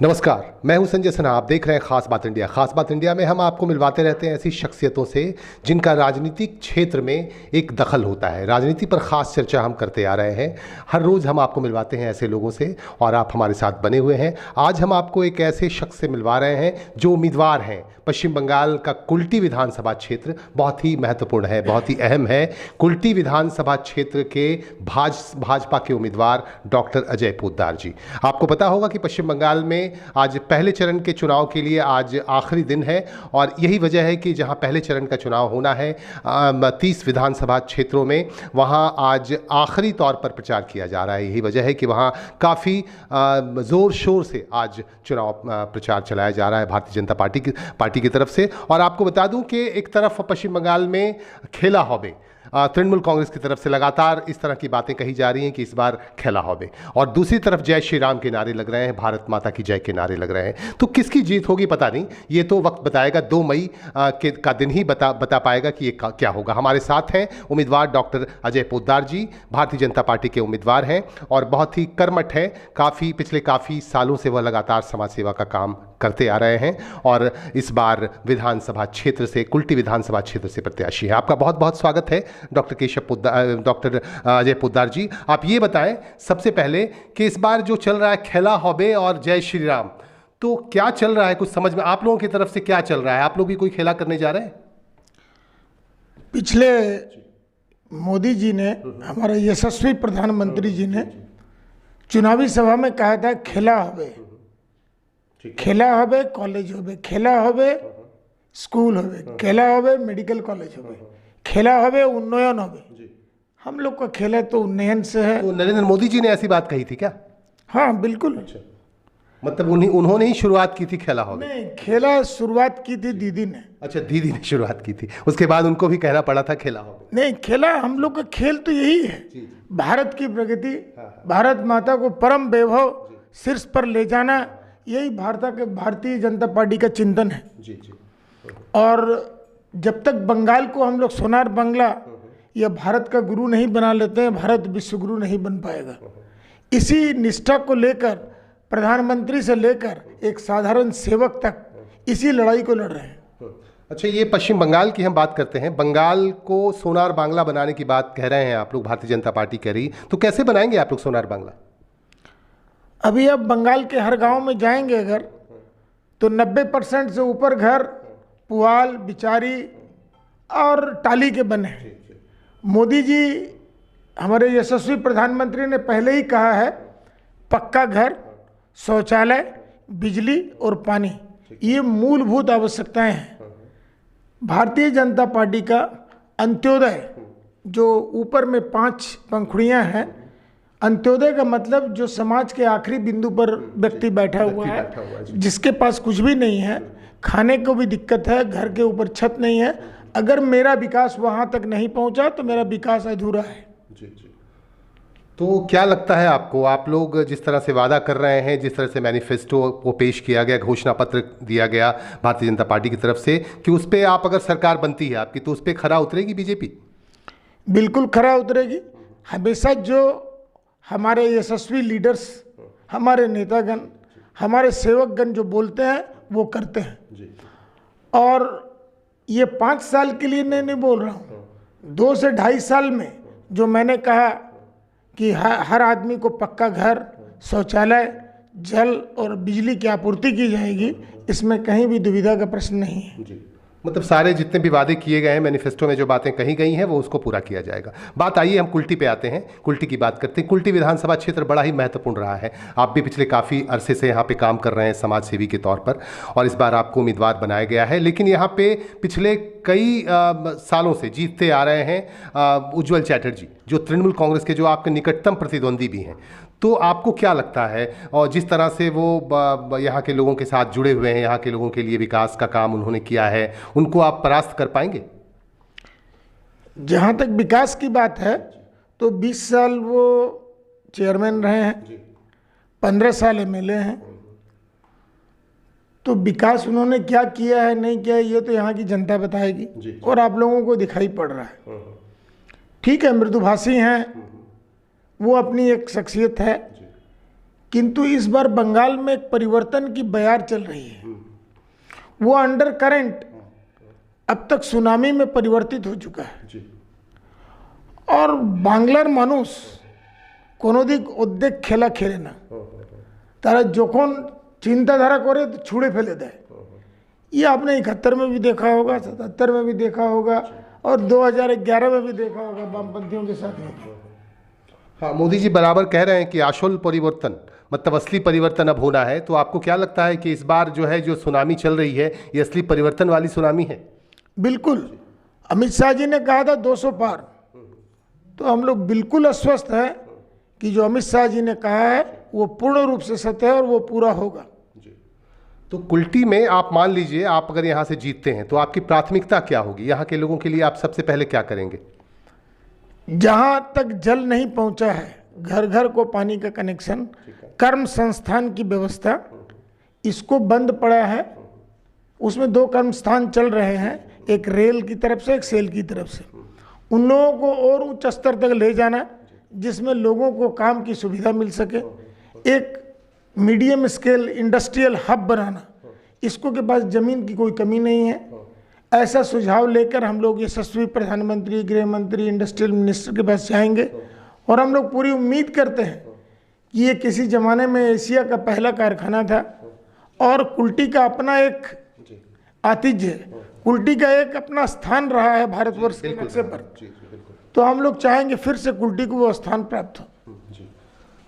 नमस्कार, मैं हूं संजय सिन्हा। आप देख रहे हैं खास बात इंडिया। खास बात इंडिया में हम आपको मिलवाते रहते हैं ऐसी शख्सियतों से जिनका राजनीतिक क्षेत्र में एक दखल होता है। राजनीति पर खास चर्चा हम करते आ रहे हैं। हर रोज़ हम आपको मिलवाते हैं ऐसे लोगों से और आप हमारे साथ बने हुए हैं। आज हम आपको एक ऐसे शख्स से मिलवा रहे हैं जो उम्मीदवार हैं। पश्चिम बंगाल का कुल्टी विधानसभा क्षेत्र बहुत ही महत्वपूर्ण है, बहुत ही अहम है। कुल्टी विधानसभा क्षेत्र के भाजपा के उम्मीदवार डॉक्टर अजय पोद्दार जी। आपको पता होगा कि पश्चिम बंगाल में आज पहले चरण के चुनाव के लिए आज आखिरी दिन है और यही वजह है कि जहां पहले चरण का चुनाव होना है 30 विधानसभा क्षेत्रों में, वहां आज आखिरी तौर पर प्रचार किया जा रहा है। यही वजह है कि वहां काफ़ी ज़ोर शोर से आज चुनाव प्रचार चलाया जा रहा है भारतीय जनता पार्टी की तरफ से। और आपको बता दूं कि एक तरफ पश्चिम बंगाल में खेला हॉबे, तृणमूल कांग्रेस की तरफ से लगातार इस तरह की बातें कही जा रही हैं कि इस बार खेला हॉबे, और दूसरी तरफ जय श्री राम के नारे लग रहे हैं, भारत माता की जय के नारे लग रहे हैं। तो किसकी जीत होगी पता नहीं, ये तो वक्त बताएगा। 2 मई का दिन ही बता पाएगा कि ये क्या होगा। हमारे साथ हैं उम्मीदवार डॉक्टर अजय पोद्दार जी, भारतीय जनता पार्टी के उम्मीदवार हैं और बहुत ही कर्मठ हैं। पिछले काफ़ी सालों से वह लगातार समाज सेवा का काम करते आ रहे हैं और इस बार विधानसभा क्षेत्र से, कुल्टी विधानसभा क्षेत्र से प्रत्याशी है। आपका बहुत बहुत स्वागत है डॉक्टर अजय पोद्दार जी। आप ये बताएं सबसे पहले कि इस बार जो चल रहा है खेला हॉबे और जय श्री राम, तो क्या चल रहा है? कुछ समझ में आप लोगों की तरफ से क्या चल रहा है? आप लोग भी कोई खेला करने जा रहे हैं? पिछले मोदी जी ने, हमारे यशस्वी प्रधानमंत्री जी ने चुनावी सभा में कहा था खेला हॉबे, खेला हॉबे कॉलेज होबे, खेला हॉबे स्कूल होबे, खेला हॉबे मेडिकल कॉलेज होबे, खेला हॉबे उन्नयन होबे। हम लोग का खेला तो उन्नयन से है। तो नरेंद्र मोदी जी ने ऐसी बात कही थी क्या? हाँ बिल्कुल। अच्छा, मतलब उन्होंने ही शुरुआत की थी खेला हॉबे? नहीं, खेला शुरुआत की थी दीदी ने। अच्छा, दीदी ने शुरुआत की थी, उसके बाद उनको भी कहना पड़ा था खेला हॉबे। नहीं, खेला हम लोग का खेल तो यही है, भारत की प्रगति, भारत माता को परम वैभव शीर्ष पर ले जाना, यही भारतीय जनता पार्टी का चिंतन है। जी जी। और जब तक बंगाल को हम लोग सोनार बांग्ला या भारत का गुरु नहीं बना लेते हैं, भारत विश्व गुरु नहीं बन पाएगा। इसी निष्ठा को लेकर प्रधानमंत्री से लेकर एक साधारण सेवक तक इसी लड़ाई को लड़ रहे हैं। अच्छा, ये पश्चिम बंगाल की हम बात करते हैं। बंगाल को सोनार बांग्ला बनाने की बात कह रहे हैं आप लोग, भारतीय जनता पार्टी कह रही, तो कैसे बनाएंगे आप लोग सोनार बांग्ला? अभी अब बंगाल के हर गांव में जाएंगे अगर, तो 90% से ऊपर घर पुआल, बिचारी और टाली के बने हैं। मोदी जी, हमारे यशस्वी प्रधानमंत्री ने पहले ही कहा है, पक्का घर, शौचालय, बिजली और पानी, ये मूलभूत आवश्यकताएं हैं। भारतीय जनता पार्टी का अंत्योदय, जो ऊपर में 5 पंखुड़ियां हैं, अंत्योदय का मतलब जो समाज के आखिरी बिंदु पर व्यक्ति बैठा हुआ है, जिसके पास कुछ भी नहीं है, खाने को भी दिक्कत है, घर के ऊपर छत नहीं है। अगर मेरा विकास वहां तक नहीं पहुंचा तो मेरा विकास अधूरा है। जी जी। तो क्या लगता है आपको, आप लोग जिस तरह से वादा कर रहे हैं, जिस तरह से मैनिफेस्टो को पेश किया गया, घोषणा पत्र दिया गया भारतीय जनता पार्टी की तरफ से कि उस पर आप अगर सरकार बनती है आपकी, तो उस पर खरा उतरेगी बीजेपी? बिल्कुल खरा उतरेगी। हमेशा जो हमारे यशस्वी लीडर्स, हमारे नेतागण, हमारे सेवकगण जो बोलते हैं वो करते हैं जी। और ये 5 साल के लिए नहीं बोल रहा हूँ, 2 से 2.5 साल में जो मैंने कहा कि हर आदमी को पक्का घर, शौचालय, जल और बिजली की आपूर्ति की जाएगी, इसमें कहीं भी दुविधा का प्रश्न नहीं है जी। मतलब सारे जितने भी वादे किए गए हैं, मैनिफेस्टो में जो बातें कही गई हैं, वो उसको पूरा किया जाएगा। बात आइए हम कुल्टी पे आते हैं, कुल्टी की बात करते हैं। कुल्टी विधानसभा क्षेत्र बड़ा ही महत्वपूर्ण रहा है। आप भी पिछले काफ़ी अरसे से यहाँ पे काम कर रहे हैं समाज सेवी के तौर पर, और इस बार आपको उम्मीदवार बनाया गया है। लेकिन यहाँ पे पिछले कई सालों से जीतते आ रहे हैं उज्ज्वल चैटर्जी, जो तृणमूल कांग्रेस के जो आपके निकटतम प्रतिद्वंदी भी हैं। तो आपको क्या लगता है, और जिस तरह से वो यहाँ के लोगों के साथ जुड़े हुए हैं, यहाँ के लोगों के लिए विकास का काम उन्होंने किया है, उनको आप परास्त कर पाएंगे? जहाँ तक विकास की बात है तो 20 साल वो चेयरमैन रहे हैं, 15 साल एमएलए हैं, तो विकास उन्होंने क्या किया है नहीं किया है ये तो यहाँ की जनता बताएगी और आप लोगों को दिखाई पड़ रहा है। ठीक है, मृदुभाषी हैं, वो अपनी एक शख्सियत है, किंतु इस बार बंगाल में एक परिवर्तन की बयार चल रही है। वो अंडर करंट अब तक सुनामी में परिवर्तित हो चुका है और बांग्लार मानुष कोनो दिक उद्देक खेला खेले ना तारा जोखन चिंताधारा करे तो छुड़े फेले दे। ये आपने 71 में भी देखा होगा, 77 में भी देखा होगा और 2011 में भी देखा होगा वामपंथियों के साथ में। हाँ, मोदी जी बराबर कह रहे हैं कि आशुल परिवर्तन मतलब असली परिवर्तन अब होना है। तो आपको क्या लगता है कि इस बार जो है जो सुनामी चल रही है ये असली परिवर्तन वाली सुनामी है? बिल्कुल। अमित शाह जी ने कहा था 200 पार, तो हम लोग बिल्कुल आश्वस्त हैं कि जो अमित शाह जी ने कहा है वो पूर्ण रूप से सत्य है और वो पूरा होगा। तो कुल्टी में आप मान लीजिए आप अगर यहाँ से जीतते हैं तो आपकी प्राथमिकता क्या होगी? यहाँ के लोगों के लिए आप सबसे पहले क्या करेंगे? जहाँ तक जल नहीं पहुँचा है, घर घर को पानी का कनेक्शन, कर्म संस्थान की व्यवस्था, इसको बंद पड़ा है। उसमें 2 कर्म स्थान चल रहे हैं, एक रेल की तरफ से, एक सेल की तरफ से। उन लोगों को और उच्च स्तर तक ले जाना जिसमें लोगों को काम की सुविधा मिल सके। एक मीडियम स्केल इंडस्ट्रियल हब बनाना, इसको के पास ज़मीन की कोई कमी नहीं है। ऐसा सुझाव लेकर हम लोग यशस्वी प्रधानमंत्री, गृह मंत्री, इंडस्ट्रियल मिनिस्टर के पास जाएंगे और हम लोग पूरी उम्मीद करते हैं कि ये किसी ज़माने में एशिया का पहला कारखाना था और कुल्टी का अपना एक आतिथ्य है, कुल्टी का एक अपना स्थान रहा है भारतवर्ष के नक्शे पर। तो हम लोग चाहेंगे फिर से कुल्टी को वो स्थान प्राप्त हो।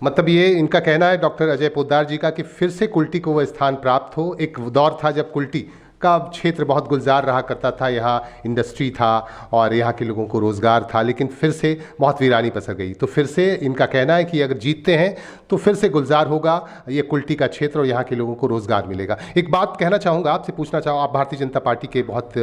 मतलब ये इनका कहना है डॉक्टर अजय पोद्दार जी का कि फिर से कुल्टी को वह स्थान प्राप्त हो। एक दौर था जब कुल्टी का क्षेत्र बहुत गुलजार रहा करता था, यहाँ इंडस्ट्री था और यहाँ के लोगों को रोज़गार था, लेकिन फिर से बहुत वीरानी पसर गई। तो फिर से इनका कहना है कि अगर जीतते हैं तो फिर से गुलजार होगा ये कुल्टी का क्षेत्र और यहाँ के लोगों को रोज़गार मिलेगा। एक बात कहना चाहूँगा, आपसे पूछना चाहूँ, आप भारतीय जनता पार्टी के बहुत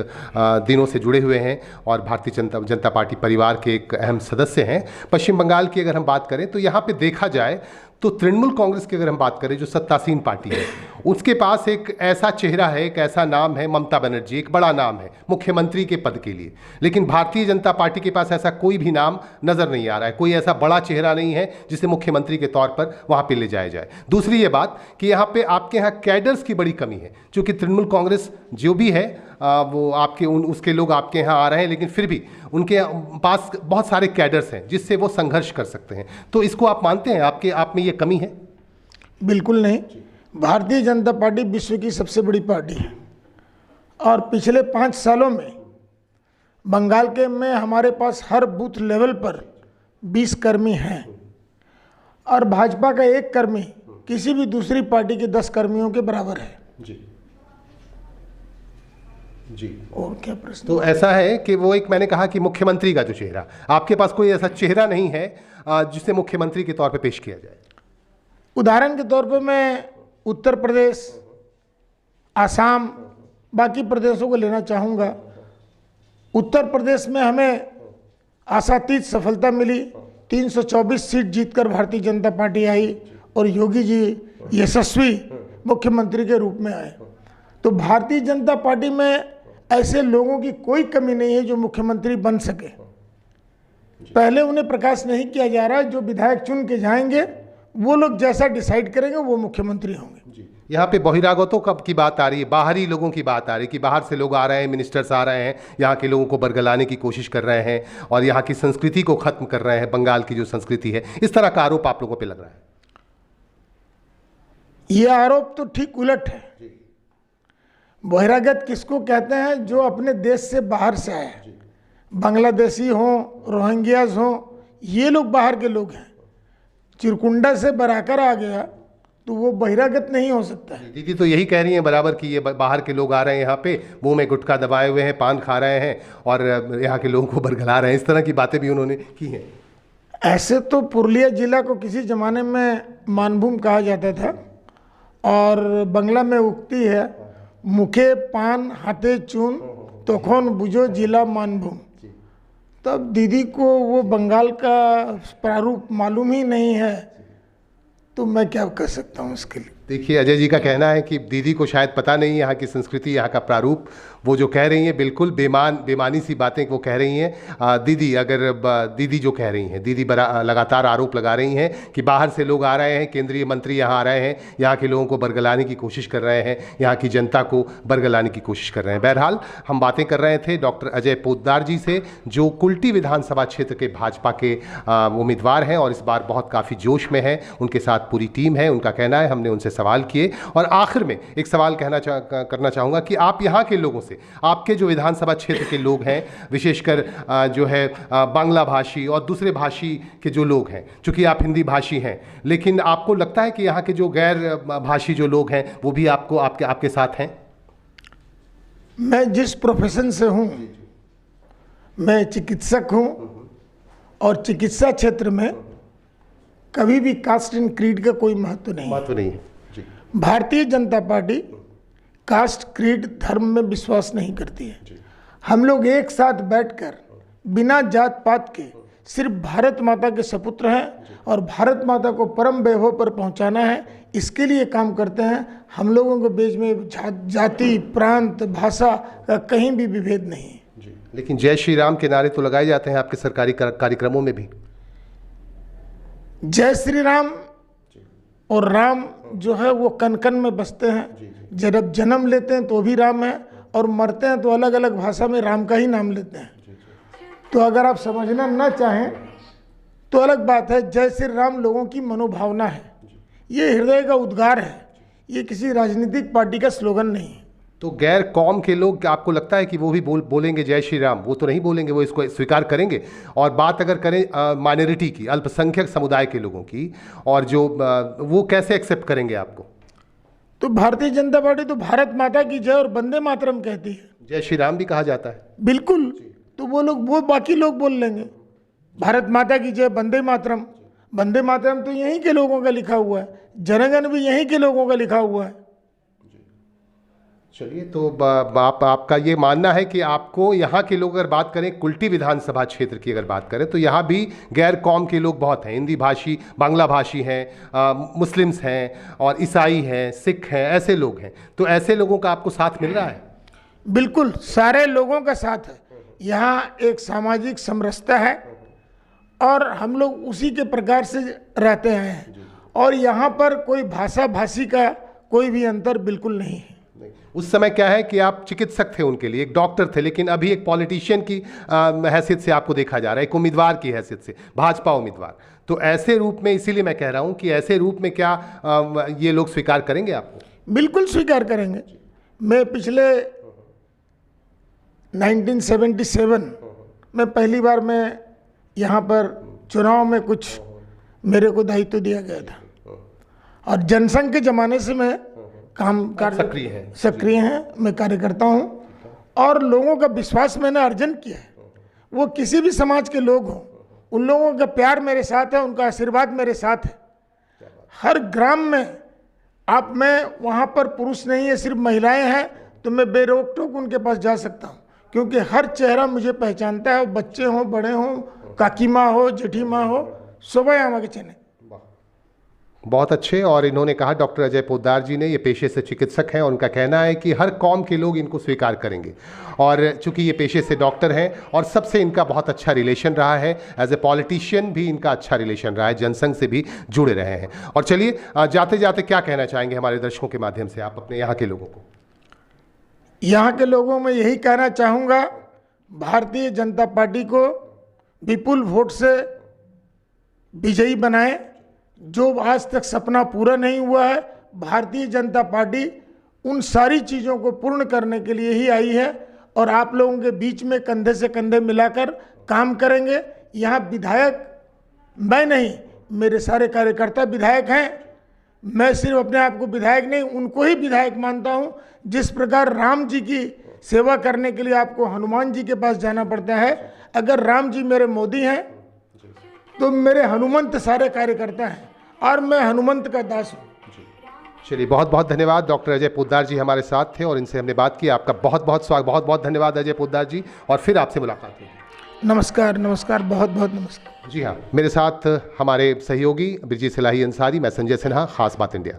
दिनों से जुड़े हुए हैं और भारतीय जनता पार्टी परिवार के एक अहम सदस्य हैं। पश्चिम बंगाल की अगर हम बात करें तो यहाँ पर देखा जाए तो तृणमूल कांग्रेस की अगर हम बात करें जो सत्तासीन पार्टी है, उसके पास एक ऐसा चेहरा है, एक ऐसा नाम है, ममता बनर्जी, एक बड़ा नाम है मुख्यमंत्री के पद के लिए। लेकिन भारतीय जनता पार्टी के पास ऐसा कोई भी नाम नज़र नहीं आ रहा है, कोई ऐसा बड़ा चेहरा नहीं है जिसे मुख्यमंत्री के तौर पर वहाँ पे ले जाया जाए। दूसरी ये बात कि यहाँ पे आपके यहाँ कैडर्स की बड़ी कमी है, क्योंकि तृणमूल कांग्रेस जो भी है वो आपके उसके लोग आपके यहाँ आ रहे हैं, लेकिन फिर भी उनके पास बहुत सारे कैडर्स हैं जिससे वो संघर्ष कर सकते हैं। तो इसको आप मानते हैं आपके आप में ये कमी है? बिल्कुल नहीं। भारतीय जनता पार्टी विश्व की सबसे बड़ी पार्टी है और पिछले 5 सालों में बंगाल के में हमारे पास हर बूथ लेवल पर 20 कर्मी हैं और भाजपा का 1 कर्मी किसी भी दूसरी पार्टी के 10 कर्मियों के बराबर है। जी। और क्या प्रश्न? तो ऐसा है कि वो एक मैंने कहा कि मुख्यमंत्री का जो चेहरा, आपके पास कोई ऐसा चेहरा नहीं है जिसे मुख्यमंत्री के तौर पे पेश किया जाए? उदाहरण के तौर पे मैं उत्तर प्रदेश, आसाम, बाकी प्रदेशों को लेना चाहूँगा। उत्तर प्रदेश में हमें आशातीत सफलता मिली, 324 सीट जीतकर भारतीय जनता पार्टी आई और योगी जी यशस्वी मुख्यमंत्री के रूप में आए। तो भारतीय जनता पार्टी में ऐसे लोगों की कोई कमी नहीं है जो मुख्यमंत्री बन सके। पहले उन्हें प्रकाश नहीं किया जा रहा है, जो विधायक चुन के जाएंगे वो लोग जैसा डिसाइड करेंगे वो मुख्यमंत्री होंगे। यहाँ पे बहिरागतों की बात आ रही है, बाहरी लोगों की बात आ रही है कि बाहर से लोग आ रहे हैं, मिनिस्टर्स आ रहे हैं, यहाँ के लोगों को बरगलाने की कोशिश कर रहे हैं और यहाँ की संस्कृति को खत्म कर रहे हैं, बंगाल की जो संस्कृति है। इस तरह का आरोप आप लोगों पे लग रहा है? ये आरोप तो ठीक उलट है। बहिरागत किसको कहते हैं? जो अपने देश से बाहर से आए, बांग्लादेशी हों, रोहिंग्याज हों, ये लोग बाहर के लोग हैं। चिरकुंडा से बराकर आ गया तो वो बहिरागत नहीं हो सकता है। दीदी तो यही कह रही हैं बराबर कि ये बाहर के लोग आ रहे हैं, यहाँ पे मुंह में गुटखा दबाए हुए हैं, पान खा रहे हैं और यहाँ के लोगों को बरगला रहे हैं। इस तरह की बातें भी उन्होंने की हैं। ऐसे तो पुरुलिया जिला को किसी ज़माने में मानभूम कहा जाता था और बंगला में उक्ति है, मुखे पान हाथे चून तोखन बुझो जिला मानभूम। तब दीदी को वो बंगाल का प्रारूप मालूम ही नहीं है, तो मैं क्या कह सकता हूँ इसके लिए। देखिए, अजय जी का कहना है कि दीदी को शायद पता नहीं यहाँ की संस्कृति, यहाँ का प्रारूप। वो जो कह रही हैं बिल्कुल बेमानी सी बातें वो कह रही हैं। दीदी दीदी जो कह रही हैं, दीदी लगातार आरोप लगा रही हैं कि बाहर से लोग आ रहे हैं, केंद्रीय मंत्री यहाँ आ रहे हैं, यहाँ के लोगों को बरगलाने की कोशिश कर रहे हैं, यहाँ की जनता को बरगलाने की कोशिश कर रहे हैं। बहरहाल हम बातें कर रहे थे डॉक्टर अजय पोद्दार जी से, जो कुल्टी विधानसभा क्षेत्र के भाजपा के उम्मीदवार हैं और इस बार बहुत काफ़ी जोश में हैं। उनके साथ पूरी टीम है। उनका कहना है, हमने उनसे सवाल किए और आखिर में एक सवाल करना चाहूँगा कि आप यहाँ के लोगों से, आपके जो विधानसभा क्षेत्र के लोग हैं, विशेषकर जो है बांग्ला भाषी और दूसरे भाषी के जो लोग हैं, चूँकि आप हिंदी भाषी हैं, लेकिन आपको लगता है कि यहाँ के जो गैर भाषी जो लोग हैं वो भी आपके साथ हैं? मैं जिस प्रोफेशन से हूँ, मैं चिकित्सक हूँ और चिकित्सा क्षेत्र में कभी भी कास्ट एंड क्रीड का कोई महत्व नहीं है। जी। Bharatiya Janata party caste creed धर्म में विश्वास नहीं करती है। हम लोग एक साथ बैठकर बिना जात पात के सिर्फ भारत माता के सपुत्र हैं और भारत माता को परम वैभव पर पहुंचाना है, इसके लिए काम करते हैं। हम लोगों के बीच में जाति, प्रांत, भाषा का कहीं भी विभेद नहीं है। लेकिन जय श्री राम के नारे तो लगाए जाते हैं आपके सरकारी कार्यक्रमों में भी। जय श्री राम और राम जो है वो कन कन में बसते हैं। जब जन्म लेते हैं तो भी राम है और मरते हैं तो अलग अलग भाषा में राम का ही नाम लेते हैं। तो अगर आप समझना ना चाहें तो अलग बात है। जय श्री राम लोगों की मनोभावना है, ये हृदय का उद्गार है, ये किसी राजनीतिक पार्टी का स्लोगन नहीं है। तो गैर कौम के लोग, आपको लगता है कि वो भी बोलेंगे जय श्री राम? वो तो नहीं बोलेंगे, वो इसको स्वीकार करेंगे। और बात अगर करें माइनॉरिटी की, अल्पसंख्यक समुदाय के लोगों की, और जो वो कैसे एक्सेप्ट करेंगे आपको? तो भारतीय जनता पार्टी तो भारत माता की जय और वंदे मातरम कहती है। जय श्री राम भी कहा जाता है। बिल्कुल। तो वो बाकी लोग बोल लेंगे भारत माता की जय, वंदे मातरम। वंदे मातरम तो यहीं के लोगों का लिखा हुआ है, जनगण भी यहीं के लोगों का लिखा हुआ है। चलिए, तो आपका ये मानना है कि आपको यहाँ के लोग, अगर बात करें कुल्टी विधानसभा क्षेत्र की अगर बात करें, तो यहाँ भी गैर कौम के लोग बहुत हैं। हिंदी भाषी, बांग्ला भाषी हैं, मुस्लिम्स हैं और ईसाई हैं, सिख हैं, ऐसे लोग हैं। तो ऐसे लोगों का आपको साथ मिल रहा है? बिल्कुल, सारे लोगों का साथ है। यहाँ एक सामाजिक समरसता है और हम लोग उसी के प्रकार से रहते हैं और यहाँ पर कोई भाषा भाषी का कोई भी अंतर बिल्कुल नहीं है। उस समय क्या है कि आप चिकित्सक थे, उनके लिए एक डॉक्टर थे, लेकिन अभी एक पॉलिटिशियन की हैसियत से आपको देखा जा रहा है, एक उम्मीदवार की हैसियत से, भाजपा उम्मीदवार। तो ऐसे रूप में, इसीलिए मैं कह रहा हूं कि ऐसे रूप में क्या ये लोग स्वीकार करेंगे आपको? बिल्कुल स्वीकार करेंगे। मैं पिछले 1977 में पहली बार मैं यहाँ पर चुनाव में कुछ मेरे को दायित्व दिया गया था और जनसंघ के ज़माने से मैं सक्रिय हैं, मैं कार्य करता हूँ और लोगों का विश्वास मैंने अर्जन किया है। वो किसी भी समाज के लोग हों, उन लोगों का प्यार मेरे साथ है, उनका आशीर्वाद मेरे साथ है। हर ग्राम में मैं वहाँ पर पुरुष नहीं है, सिर्फ महिलाएं हैं, तो मैं बेरोक टोक उनके पास जा सकता हूँ क्योंकि हर चेहरा मुझे पहचानता है। बच्चे हों, बड़े हों, काकी माँ हो, जेठी माँ हो, सुबह आमा के चने। बहुत अच्छे। और इन्होंने कहा, डॉक्टर अजय पोद्दार जी ने, ये पेशे से चिकित्सक हैं, उनका कहना है कि हर कौम के लोग इनको स्वीकार करेंगे और चूंकि ये पेशे से डॉक्टर हैं और सबसे इनका बहुत अच्छा रिलेशन रहा है, एज ए पॉलिटिशियन भी इनका अच्छा रिलेशन रहा है, जनसंघ से भी जुड़े रहे हैं। और चलिए, जाते जाते क्या कहना चाहेंगे हमारे दर्शकों के माध्यम से आप अपने यहाँ के लोगों को? यहाँ के लोगों में यही कहना चाहूँगा, भारतीय जनता पार्टी को विपुल वोट से विजयी बनाएं। जो आज तक सपना पूरा नहीं हुआ है, भारतीय जनता पार्टी उन सारी चीज़ों को पूर्ण करने के लिए ही आई है और आप लोगों के बीच में कंधे से कंधे मिलाकर काम करेंगे। यहाँ विधायक मैं नहीं, मेरे सारे कार्यकर्ता विधायक हैं। मैं सिर्फ अपने आप को विधायक नहीं, उनको ही विधायक मानता हूँ। जिस प्रकार राम जी की सेवा करने के लिए आपको हनुमान जी के पास जाना पड़ता है, अगर राम जी मेरे मोदी हैं तो मेरे हनुमंत सारे कार्यकर्ता हैं और मैं हनुमंत का दास हूँ। चलिए, बहुत बहुत धन्यवाद। डॉक्टर अजय पोद्दार जी हमारे साथ थे और इनसे हमने बात की। आपका बहुत बहुत स्वागत, बहुत बहुत धन्यवाद अजय पोद्दार जी, और फिर आपसे मुलाकात होगी। नमस्कार, नमस्कार, बहुत बहुत नमस्कार। जी हाँ, मेरे साथ हमारे सहयोगी ब्रिजेश इलाही अंसारी, मैं संजय सिन्हा, खास बात इंडिया।